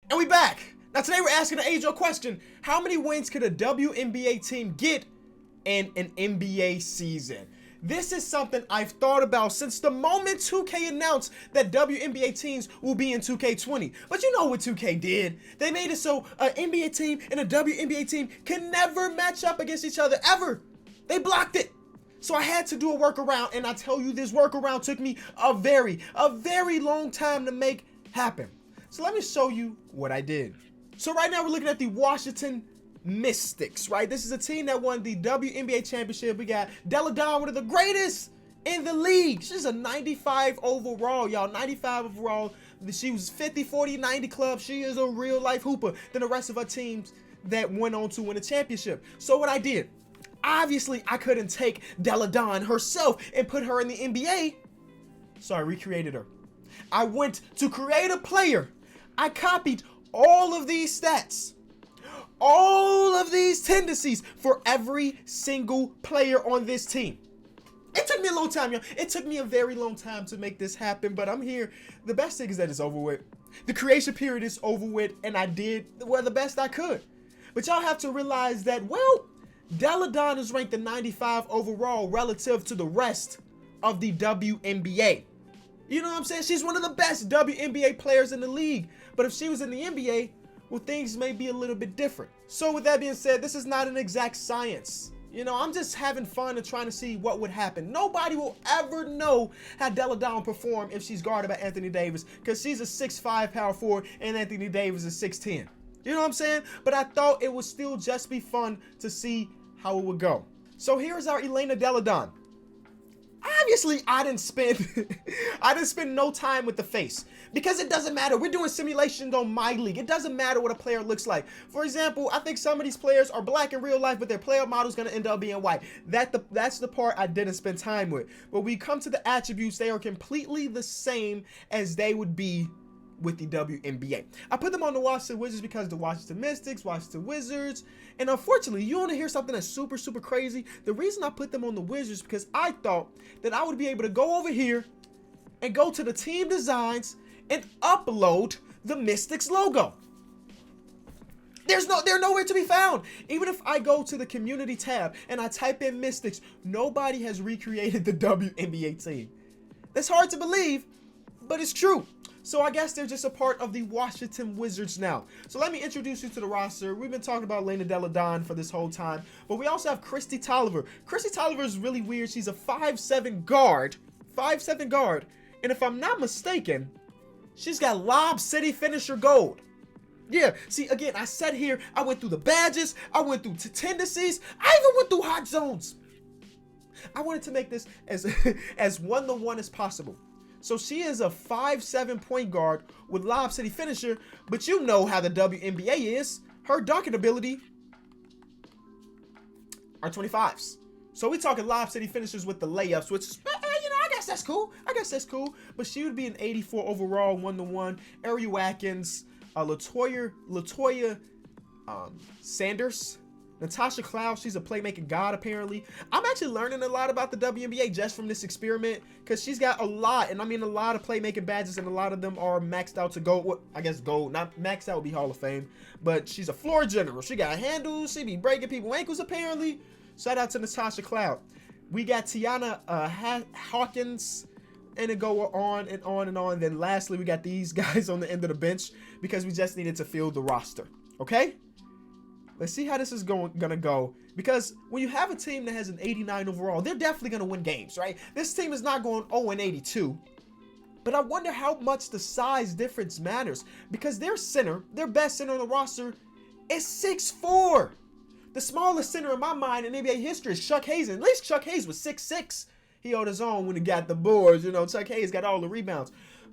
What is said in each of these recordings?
And we back. Now today we're asking the age-old question: how many wins could a WNBA team get in an NBA season? This is something I've thought about since the moment 2K announced that WNBA teams will be in 2K20. But you know what 2K did? They made it so an NBA team and a WNBA team can never match up against each other, ever. They blocked it. So I had to do a workaround, and I tell you, this workaround took me a very long time to make happen. So let me show you what I did. So right now we're looking at the Washington Mystics, right? This is a team that won the WNBA championship. We got Della Don, one of the greatest in the league. She's a 95 overall, y'all. 95 overall. She was 50, 40, 90 club. She is a real life hooper than the rest of her teams that went on to win a championship. So what I did, obviously I couldn't take Della Don herself and put her in the NBA. So I recreated her. I went to create a player. I copied all of these stats, all of these tendencies for every single player on this team. It took me a long time, y'all. It took me a very long time to make this happen, but I'm here. The best thing is that it's over with. The creation period is over with, and I did, well, the best I could. But y'all have to realize that, well, Della Don is ranked the 95 overall relative to the rest of the WNBA. You know what I'm saying? She's one of the best WNBA players in the league. But if she was in the NBA, well, things may be a little bit different. So with that being said, this is not an exact science. You know, I'm just having fun and trying to see what would happen. Nobody will ever know how Della Don will perform if she's guarded by Anthony Davis, because she's a 6'5" power forward and Anthony Davis is 6'10". You know what I'm saying? But I thought it would still just be fun to see how it would go. So here's our Elena Della Don. Obviously, I didn't spend no time with the face, because it doesn't matter. We're doing simulations on my league. It doesn't matter what a player looks like. For example, I think some of these players are black in real life, but their player model is going to end up being white. That's the part I didn't spend time with. But we come to the attributes, they are completely the same as they would be with the WNBA. I put them on the Washington Wizards because the Washington Mystics, Washington Wizards, and unfortunately, you want to hear something that's super crazy? The reason I put them on the Wizards because I thought that I would be able to go over here and go to the team designs and upload the Mystics logo. They're nowhere to be found. Even if I go to the community tab and I type in Mystics, nobody has recreated the WNBA team. That's hard to believe, but it's true. So I guess they're just a part of the Washington Wizards now. So let me introduce you to the roster. We've been talking about Elena Della Don for this whole time, but we also have Kristi Tolliver. Kristi Tolliver is really weird. She's a 5'7" guard. 5'7" guard. And if I'm not mistaken, she's got Lob City Finisher Gold. Yeah, see, again, I said here, I went through the badges, I went through tendencies, I even went through hot zones. I wanted to make this as one-to-one as possible. So she is a 5'7" point guard with Lob City Finisher, but you know how the WNBA is. Her dunking ability are 25s. So we're talking Lob City Finishers with the layups, which is, you know, I guess that's cool. But she would be an 84 overall, one-to-one. Ariel Watkins, Latoya Sanders, Natasha Cloud, she's a playmaking god apparently. I'm actually learning a lot about the WNBA just from this experiment, because she's got a lot, and I mean a lot of playmaking badges, and a lot of them are maxed out to gold. Well, I guess gold, not maxed out would be Hall of Fame, but she's a floor general. She got handles, she be breaking people's ankles apparently. Shout out to Natasha Cloud. We got Tiana Hawkins, and it go on and on and on. Then lastly, we got these guys on the end of the bench because we just needed to fill the roster. Okay? Let's see how this is gonna go, because when you have a team that has an 89 overall, they're definitely gonna win games, right? This team is not going 0-82, but I wonder how much the size difference matters, because their center, their best center on the roster, is 6'4". The smallest center in my mind in NBA history is Chuck Hayes. At least Chuck Hayes was 6'6". He held his own when he got the boards. You know, Chuck Hayes got all the rebounds.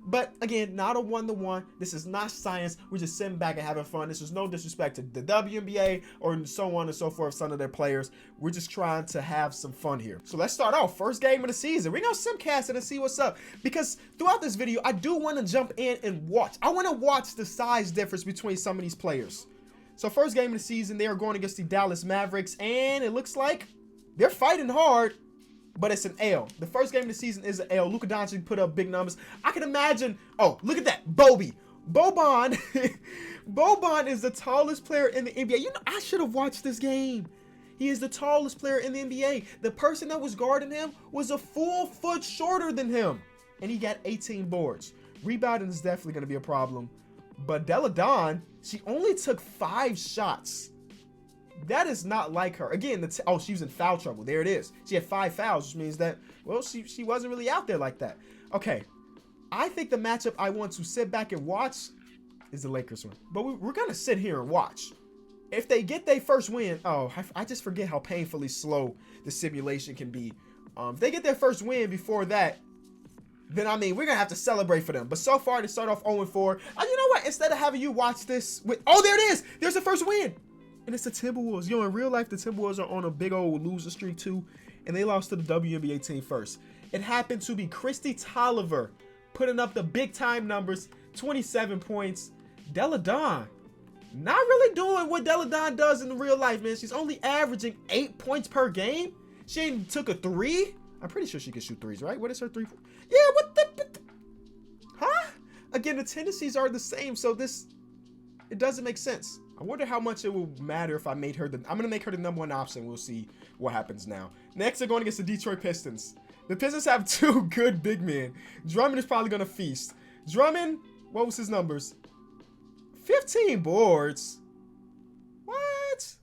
But again, not a one-to-one. This is not science. We're just sitting back and having fun. This is no disrespect to the WNBA or so on and so forth, some of their players. We're just trying to have some fun here. So let's start off. First game of the season. We're going to simcast it and see what's up. Because throughout this video, I do want to jump in and watch. I want to watch the size difference between some of these players. So first game of the season, they are going against the Dallas Mavericks. And it looks like they're fighting hard, but it's an L. The first game of the season is an L. Luka Doncic put up big numbers. I can imagine. Oh, look at that. Boban. Boban is the tallest player in the NBA. You know, I should have watched this game. He is the tallest player in the NBA. The person that was guarding him was a full foot shorter than him. And he got 18 boards. Rebounding is definitely going to be a problem. But Delle Donne, she only took 5 shots. That is not like her. Again, oh, she was in foul trouble. There it is. She had 5 fouls, which means that, well, she wasn't really out there like that. Okay, I think the matchup I want to sit back and watch is the Lakers one. But we're going to sit here and watch. If they get their first win, oh, I just forget how painfully slow the simulation can be. If they get their first win before that, then, I mean, we're going to have to celebrate for them. But so far, they start off 0-4. You know what? Instead of having you watch this with... Oh, there it is. There's the first win. And it's the Timberwolves. Yo, in real life, the Timberwolves are on a big old loser streak, too. And they lost to the WNBA team first. It happened to be Christy Tolliver putting up the big-time numbers, 27 points. Delle Donne, not really doing what Delle Donne does in real life, man. She's only averaging 8 points per game. She ain't took a 3. I'm pretty sure she can shoot 3s, right? What is her 3? Yeah, what the huh? Again, the tendencies are the same, so it doesn't make sense. I wonder how much it will matter if I made her I'm going to make her the #1 option. We'll see what happens now. Next, they're going against the Detroit Pistons. The Pistons have 2 good big men. Drummond is probably going to feast. Drummond, what was his numbers? 15 boards. What?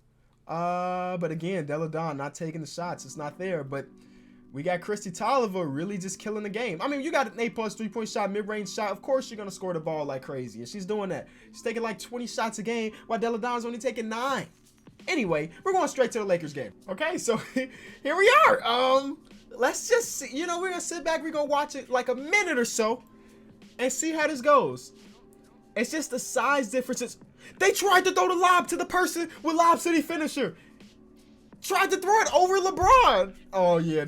But again, Delle Donne not taking the shots. It's not there, but we got Christy Tolliver really just killing the game. I mean, you got an A+ 3-point shot, mid-range shot. Of course, you're going to score the ball like crazy. And she's doing that. She's taking like 20 shots a game while Delle Donne's only taking 9. Anyway, we're going straight to the Lakers game. Okay, so here we are. Let's just see. You know, we're going to sit back. We're going to watch it like a minute or so and see how this goes. It's just the size differences. They tried to throw the lob to the person with Lob City Finisher. Tried to throw it over LeBron. Oh, yeah,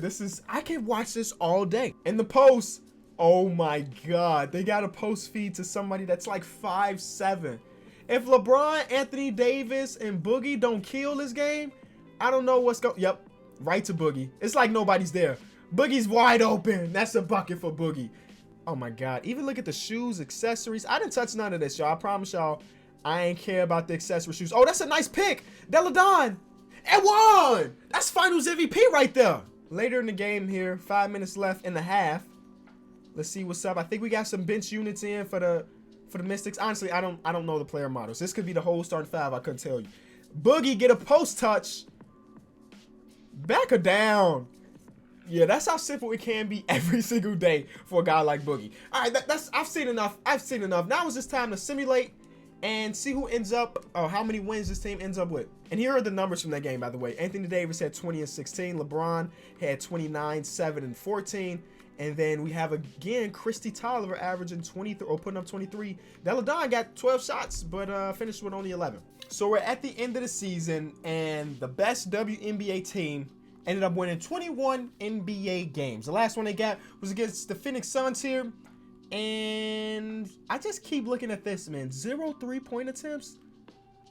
I can watch this all day. In the post, oh, my God. They got a post feed to somebody that's like 5'7". If LeBron, Anthony Davis, and Boogie don't kill this game, I don't know what's going... Yep, right to Boogie. It's like nobody's there. Boogie's wide open. That's a bucket for Boogie. Oh, my God. Even look at the shoes, accessories. I didn't touch none of this, y'all. I promise y'all, I ain't care about the accessory shoes. Oh, that's a nice pick. Delle Donne. And won! That's finals MVP right there. Later in the game here, 5 minutes left in the half. Let's see what's up. I think we got some bench units in for the Mystics. Honestly, I don't know the player models. This could be the whole starting 5. I couldn't tell you. Boogie get a post touch. Back her down. Yeah, that's how simple it can be every single day for a guy like Boogie. All right, I've seen enough. Now it's just time to simulate and see who ends up, or how many wins this team ends up with. And here are the numbers from that game, by the way. Anthony Davis had 20 and 16. LeBron had 29, 7, and 14. And then we have, again, Christy Tolliver averaging 23, or putting up 23. Delle Donne got 12 shots, but finished with only 11. So we're at the end of the season, and the best WNBA team ended up winning 21 NBA games. The last one they got was against the Phoenix Suns here. And I just keep looking at this, man. 0 3-point attempts.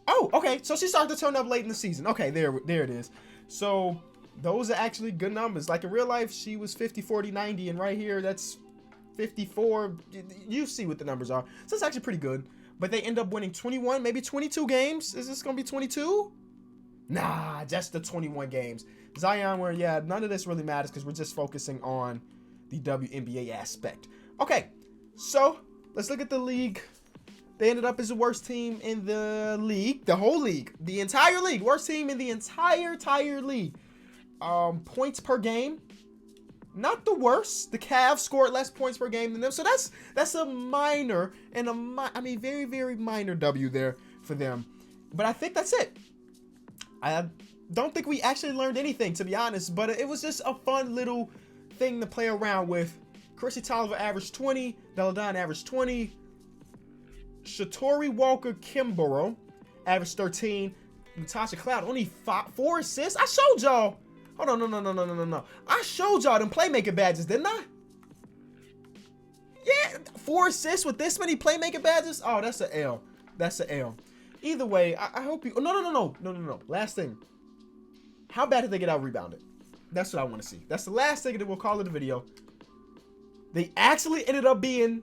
Oh, okay. So she started to turn up late in the season. Okay, there it is. So those are actually good numbers. Like in real life, she was 50, 40, 90. And right here, that's 54. You see what the numbers are. So it's actually pretty good. But they end up winning 21, maybe 22 games. Is this going to be 22? Nah, just the 21 games. Zion, where, yeah, none of this really matters because we're just focusing on the WNBA aspect. Okay. So, let's look at the league. They ended up as the worst team in the league. The whole league. The entire league. Worst team in the entire league. Points per game. Not the worst. The Cavs scored less points per game than them. So, that's a minor and very, very minor W there for them. But I think that's it. I don't think we actually learned anything, to be honest. But it was just a fun little thing to play around with. Christy Tolliver averaged 20. Delle Donne averaged 20. Shatori Walker-Kimbrough averaged 13. Natasha Cloud only 4 assists. I showed y'all. Hold on, no. I showed y'all them playmaker badges, didn't I? Yeah, 4 assists with this many playmaker badges. Oh, that's an L. That's an L. Either way, I hope you. No. Last thing. How bad did they get out rebounded? That's what I want to see. That's the last thing that we'll call it a video. They actually ended up being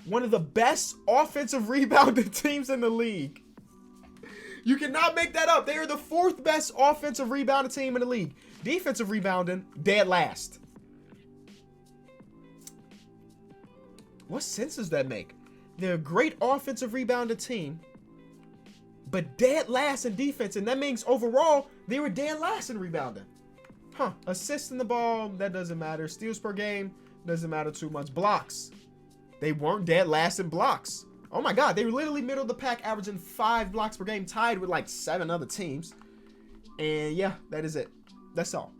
One of the best offensive rebounding teams in the league. You cannot make that up. They are the 4th best offensive rebounding team in the league. Defensive rebounding, dead last. What sense does that make? They're a great offensive rebounding team, but dead last in defense, and that means overall they were dead last in rebounding. Huh? Assists in the ball, that doesn't matter. Steals per game, doesn't matter too much. Blocks, they weren't dead last in blocks. Oh my God, they were literally middle of the pack, averaging 5 blocks per game, tied with like 7 other teams. And yeah, that is it. That's all.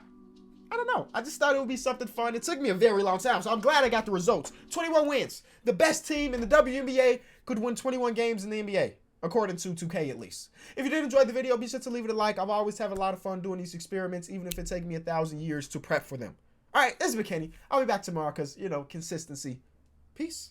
I don't know. I just thought it would be something fun. It took me a very long time, so I'm glad I got the results. 21 wins. The best team in the WNBA could win 21 games in the NBA, according to 2K at least. If you did enjoy the video, be sure to leave it a like. I've always had a lot of fun doing these experiments, even if it takes me 1,000 years to prep for them. All right, this is McKinney. I'll be back tomorrow because, you know, consistency. Peace.